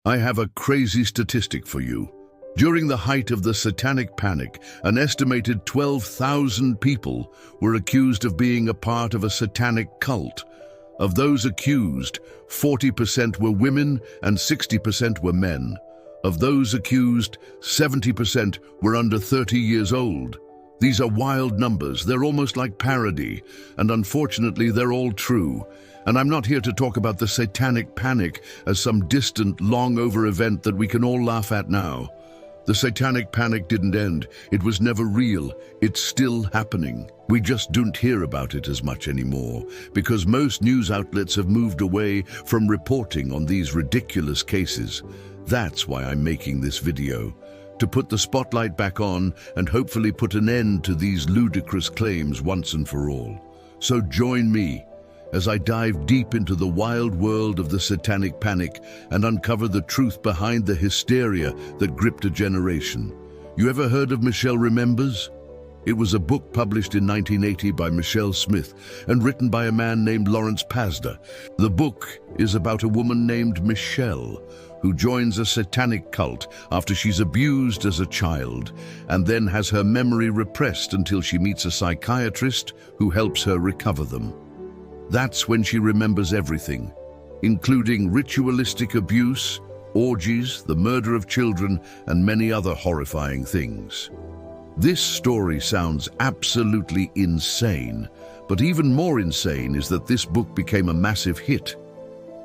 I have a crazy statistic for you. During the height of the Satanic Panic, an estimated 12,000 people were accused of being a part of a satanic cult. Of those accused, 40% were women and 60% were men. Of those accused, 70% were under 30 years old. These are wild numbers. They're almost like parody, and unfortunately they're all true. And I'm not here to talk about the Satanic Panic as some distant, long-over event that we can all laugh at now. The Satanic Panic didn't end. It was never real. It's still happening. We just don't hear about it as much anymore because most news outlets have moved away from reporting on these ridiculous cases. That's why I'm making this video, to put the spotlight back on and hopefully put an end to these ludicrous claims once and for all. So join me as I dive deep into the wild world of the Satanic Panic and uncover the truth behind the hysteria that gripped a generation. You ever heard of Michelle Remembers? It was a book published in 1980 by Michelle Smith and written by a man named Lawrence Pasda. The book is about a woman named Michelle who joins a satanic cult after she's abused as a child and then has her memory repressed until she meets a psychiatrist who helps her recover them. That's when she remembers everything, including ritualistic abuse, orgies, the murder of children, and many other horrifying things. This story sounds absolutely insane, but even more insane is that this book became a massive hit.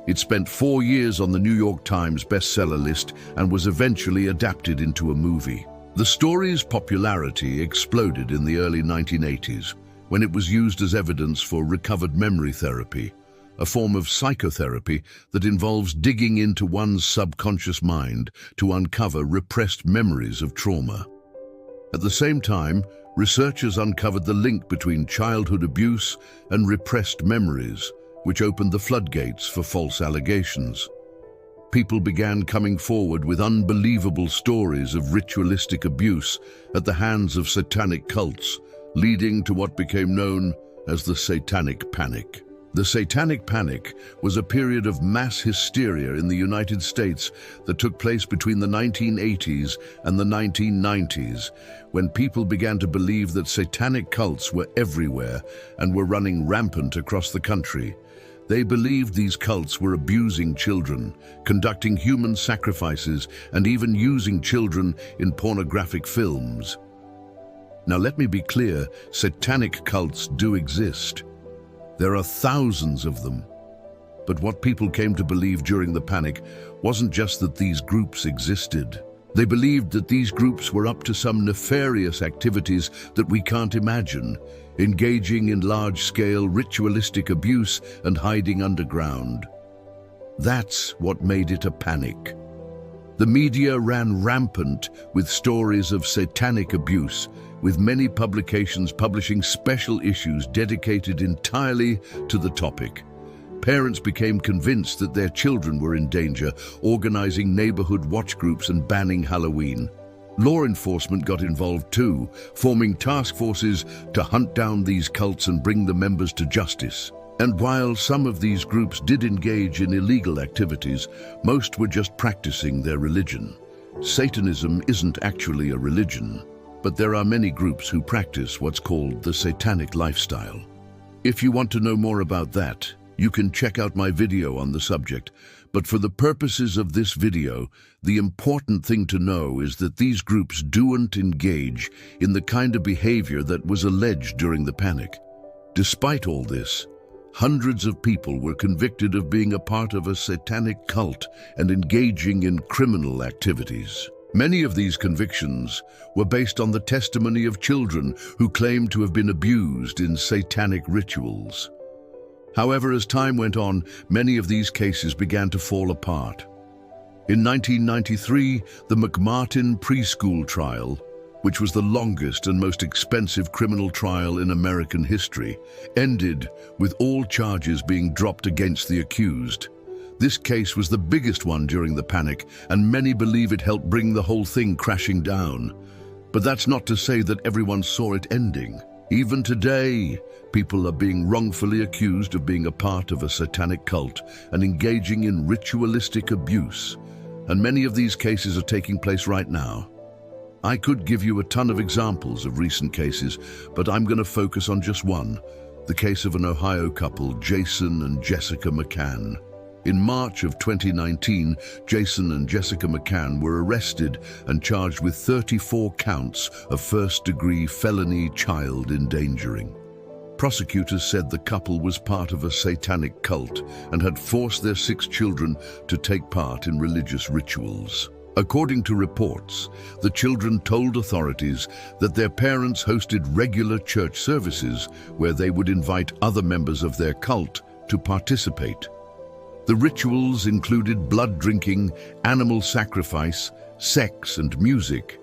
It spent 4 years on the New York Times bestseller list and was eventually adapted into a movie. The story's popularity exploded in the early 1980s, when it was used as evidence for recovered memory therapy, a form of psychotherapy that involves digging into one's subconscious mind to uncover repressed memories of trauma. At the same time, researchers uncovered the link between childhood abuse and repressed memories, which opened the floodgates for false allegations. People began coming forward with unbelievable stories of ritualistic abuse at the hands of satanic cults, leading to what became known as the Satanic Panic. The Satanic Panic was a period of mass hysteria in the United States that took place between the 1980s and the 1990s, when people began to believe that satanic cults were everywhere and were running rampant across the country. They believed these cults were abusing children, conducting human sacrifices, and even using children in pornographic films. Now let me be clear, satanic cults do exist. There are thousands of them. But what people came to believe during the panic wasn't just that these groups existed. They believed that these groups were up to some nefarious activities that we can't imagine, engaging in large-scale ritualistic abuse and hiding underground. That's what made it a panic. The media ran rampant with stories of satanic abuse, with many publications publishing special issues dedicated entirely to the topic. Parents became convinced that their children were in danger, organizing neighborhood watch groups and banning Halloween. Law enforcement got involved too, forming task forces to hunt down these cults and bring the members to justice. And while some of these groups did engage in illegal activities, most were just practicing their religion. Satanism isn't actually a religion, but there are many groups who practice what's called the satanic lifestyle. If you want to know more about that, you can check out my video on the subject. But for the purposes of this video, the important thing to know is that these groups don't engage in the kind of behavior that was alleged during the panic. Despite all this, hundreds of people were convicted of being a part of a satanic cult and engaging in criminal activities. Many of these convictions were based on the testimony of children who claimed to have been abused in satanic rituals. However, as time went on, many of these cases began to fall apart. In 1993, the McMartin preschool trial, which was the longest and most expensive criminal trial in American history, ended with all charges being dropped against the accused. This case was the biggest one during the panic, and many believe it helped bring the whole thing crashing down. But that's not to say that everyone saw it ending. Even today, people are being wrongfully accused of being a part of a satanic cult and engaging in ritualistic abuse. and many of these cases are taking place right now. I could give you a ton of examples of recent cases, but I'm going to focus on just one, the case of an Ohio couple, Jason and Jessica McCann. In March of 2019, Jason and Jessica McCann were arrested and charged with 34 counts of first-degree felony child endangering. Prosecutors said the couple was part of a satanic cult and had forced their 6 children to take part in religious rituals. According to reports, the children told authorities that their parents hosted regular church services where they would invite other members of their cult to participate. The rituals included blood drinking, animal sacrifice, sex and music,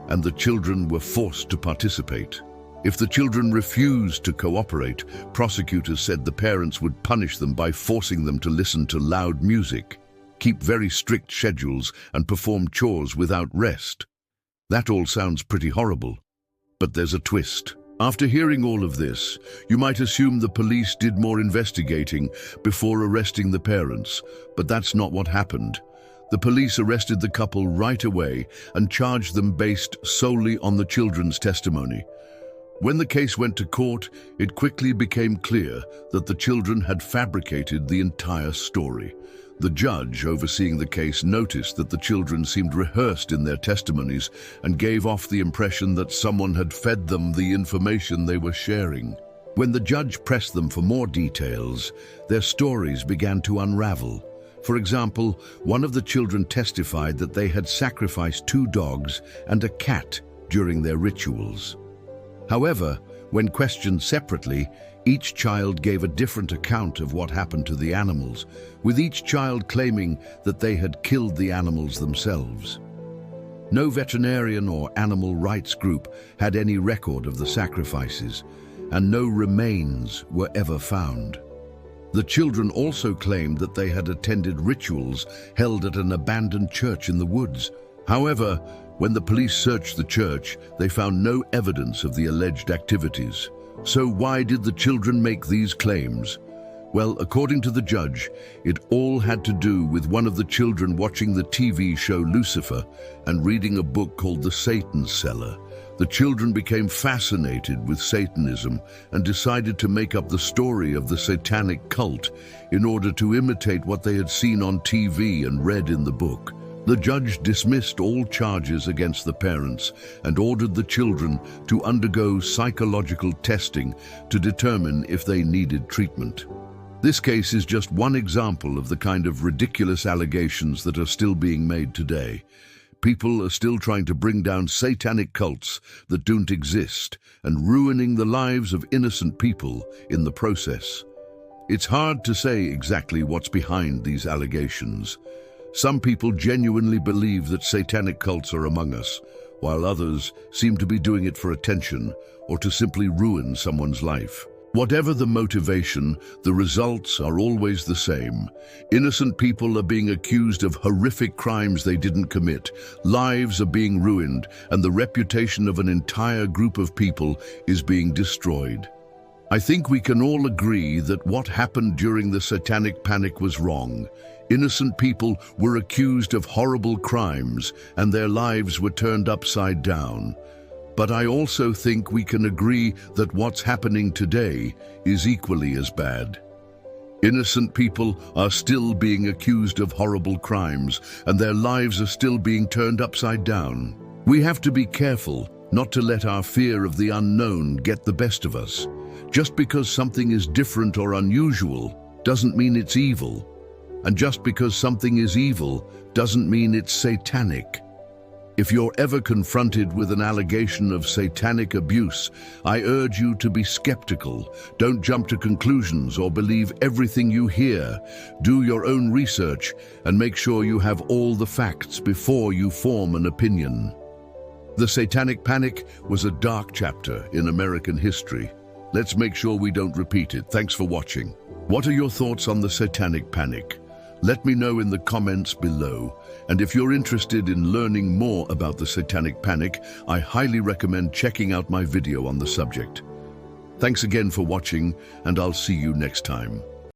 and the children were forced to participate. If the children refused to cooperate, prosecutors said the parents would punish them by forcing them to listen to loud music, keep very strict schedules, and perform chores without rest. That all sounds pretty horrible, but there's a twist. After hearing all of this, you might assume the police did more investigating before arresting the parents, but that's not what happened. The police arrested the couple right away and charged them based solely on the children's testimony. When the case went to court, it quickly became clear that the children had fabricated the entire story. The judge overseeing the case noticed that the children seemed rehearsed in their testimonies and gave off the impression that someone had fed them the information they were sharing. When the judge pressed them for more details, their stories began to unravel. For example, one of the children testified that they had sacrificed 2 dogs and a cat during their rituals. However, when questioned separately, each child gave a different account of what happened to the animals, with each child claiming that they had killed the animals themselves. No veterinarian or animal rights group had any record of the sacrifices, and no remains were ever found. The children also claimed that they had attended rituals held at an abandoned church in the woods. However, when the police searched the church, they found no evidence of the alleged activities. So why did the children make these claims? Well, according to the judge, it all had to do with one of the children watching the TV show Lucifer and reading a book called The Satan Cellar. The children became fascinated with Satanism and decided to make up the story of the satanic cult in order to imitate what they had seen on TV and read in the book. The judge dismissed all charges against the parents and ordered the children to undergo psychological testing to determine if they needed treatment. This case is just one example of the kind of ridiculous allegations that are still being made today. People are still trying to bring down satanic cults that don't exist and ruining the lives of innocent people in the process. It's hard to say exactly what's behind these allegations. Some people genuinely believe that satanic cults are among us, while others seem to be doing it for attention or to simply ruin someone's life. Whatever the motivation, the results are always the same. Innocent people are being accused of horrific crimes they didn't commit, lives are being ruined, and the reputation of an entire group of people is being destroyed. I think we can all agree that what happened during the Satanic Panic was wrong. Innocent people were accused of horrible crimes and their lives were turned upside down. But I also think we can agree that what's happening today is equally as bad. Innocent people are still being accused of horrible crimes and their lives are still being turned upside down. We have to be careful not to let our fear of the unknown get the best of us. Just because something is different or unusual doesn't mean it's evil. And just because something is evil doesn't mean it's satanic. If you're ever confronted with an allegation of satanic abuse, I urge you to be skeptical. Don't jump to conclusions or believe everything you hear. Do your own research and make sure you have all the facts before you form an opinion. The Satanic Panic was a dark chapter in American history. Let's make sure we don't repeat it. Thanks for watching. What are your thoughts on the Satanic Panic? Let me know in the comments below. And if you're interested in learning more about the Satanic Panic, I highly recommend checking out my video on the subject. Thanks again for watching, and I'll see you next time.